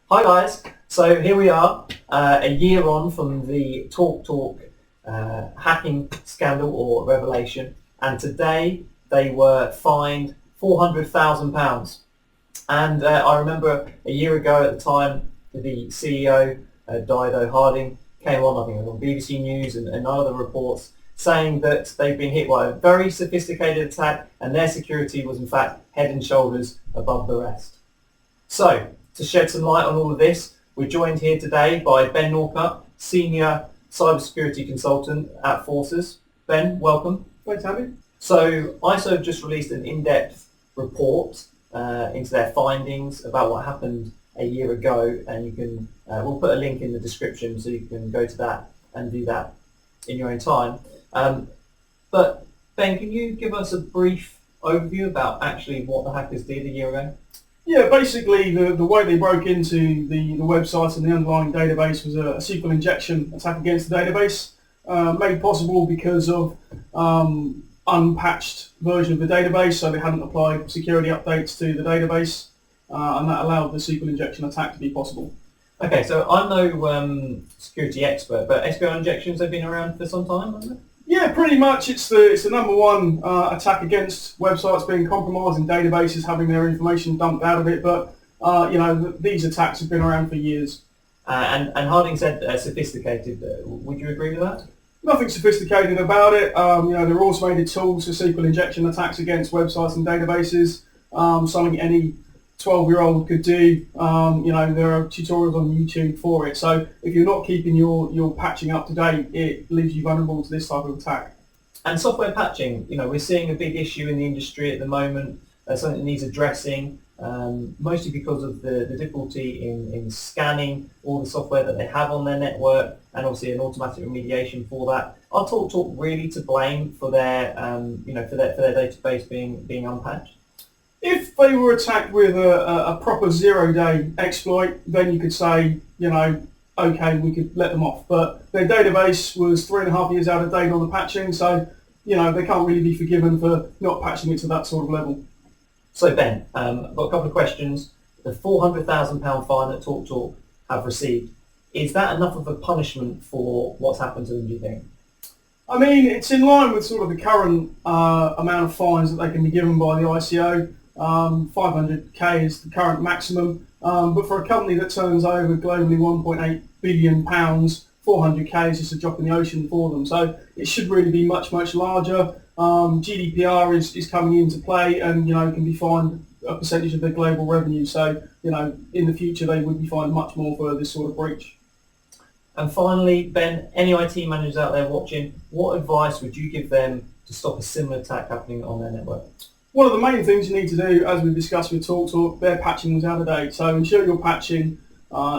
Hi guys, so here we are, a year on from the TalkTalk hacking scandal or revelation, and today they were fined £400,000. And I remember a year ago at the time, the CEO, Dido Harding, came on, I think it was on BBC News and other reports, saying that they've been hit by a very sophisticated attack and their security was in fact head and shoulders above the rest. So, to shed some light on all of this, we're joined here today by Ben Norcutt, Senior Cybersecurity Consultant at Forces. Ben, welcome. Thanks, Andy. So, ICO have just released an in-depth report into their findings about what happened a year ago, and you can we'll put a link in the description so you can go to that and do that in your own time. But Ben, can you give us a brief overview about actually what the hackers did a year ago? Yeah, basically the way they broke into the website and the underlying database was a SQL injection attack against the database, made possible because of unpatched version of the database, so they hadn't applied security updates to the database, and that allowed the SQL injection attack to be possible. Okay, so I'm no security expert, but SQL injections have been around for some time, haven't they? Yeah, pretty much. It's the number one attack against websites being compromised and databases having their information dumped out of it. But these attacks have been around for years. And Harding said sophisticated. Would you agree with that? Nothing sophisticated about it. They're automated tools for SQL injection attacks against websites and databases. Something any 12-year-old could do. There are tutorials on YouTube for it. So if you're not keeping your patching up to date, it leaves you vulnerable to this type of attack. And software patching, we're seeing a big issue in the industry at the moment, something that needs addressing, mostly because of the difficulty in scanning all the software that they have on their network, and obviously an automatic remediation for that. Are TalkTalk really to blame for their for their database being unpatched? If they were attacked with a proper zero-day exploit, then you could say, okay, we could let them off. But their database was 3.5 years out of date on the patching, so, they can't really be forgiven for not patching it to that sort of level. So Ben, I've got a couple of questions. The £400,000 fine that TalkTalk have received, is that enough of a punishment for what's happened to them, do you think? I mean, it's in line with sort of the current amount of fines that they can be given by the ICO. 500k is the current maximum, but for a company that turns over globally £1.8 billion, 400k is just a drop in the ocean for them. So it should really be much, much larger. GDPR is coming into play and, can be fined a percentage of their global revenue. So, in the future they would be fined much more for this sort of breach. And finally, Ben, any IT managers out there watching, what advice would you give them to stop a similar attack happening on their network? One of the main things you need to do, as we discussed with TalkTalk, their patching was out of date. So ensure your patching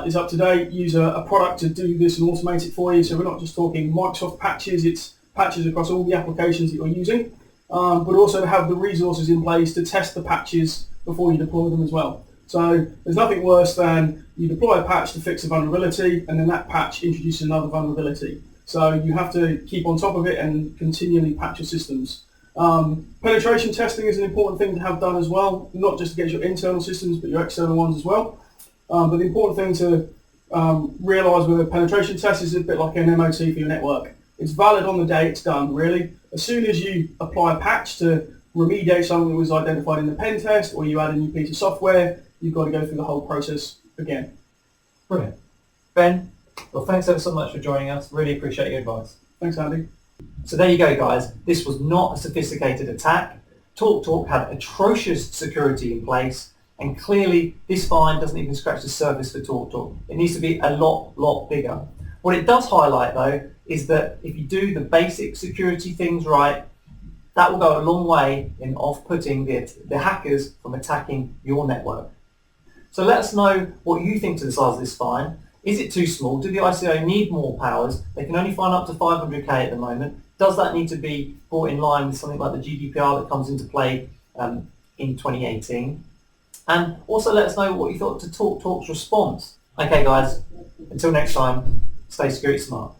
is up to date. Use a product to do this and automate it for you. So we're not just talking Microsoft patches, it's patches across all the applications that you're using, but also have the resources in place to test the patches before you deploy them as well. So there's nothing worse than you deploy a patch to fix a vulnerability and then that patch introduces another vulnerability. So you have to keep on top of it and continually patch your systems. Penetration testing is an important thing to have done as well, not just against your internal systems, but your external ones as well. But the important thing to realise with a penetration test is a bit like an MOT for your network. It's valid on the day it's done, really. As soon as you apply a patch to remediate something that was identified in the pen test, or you add a new piece of software, you've got to go through the whole process again. Brilliant. Ben, well, thanks ever so much for joining us. Really appreciate your advice. Thanks, Andy. So there you go, guys. This was not a sophisticated attack. TalkTalk had atrocious security in place, and clearly this fine doesn't even scratch the surface for TalkTalk. It needs to be a lot bigger. What it does highlight, though, is that if you do the basic security things right, that will go a long way in off-putting the hackers from attacking your network. So let us know what you think to the size of this fine. Is it too small? Do the ICO need more powers? They can only fine up to 500k at the moment. Does that need to be brought in line with something like the GDPR that comes into play in 2018? And also let us know what you thought to TalkTalk's response. Okay guys, until next time, stay security smart.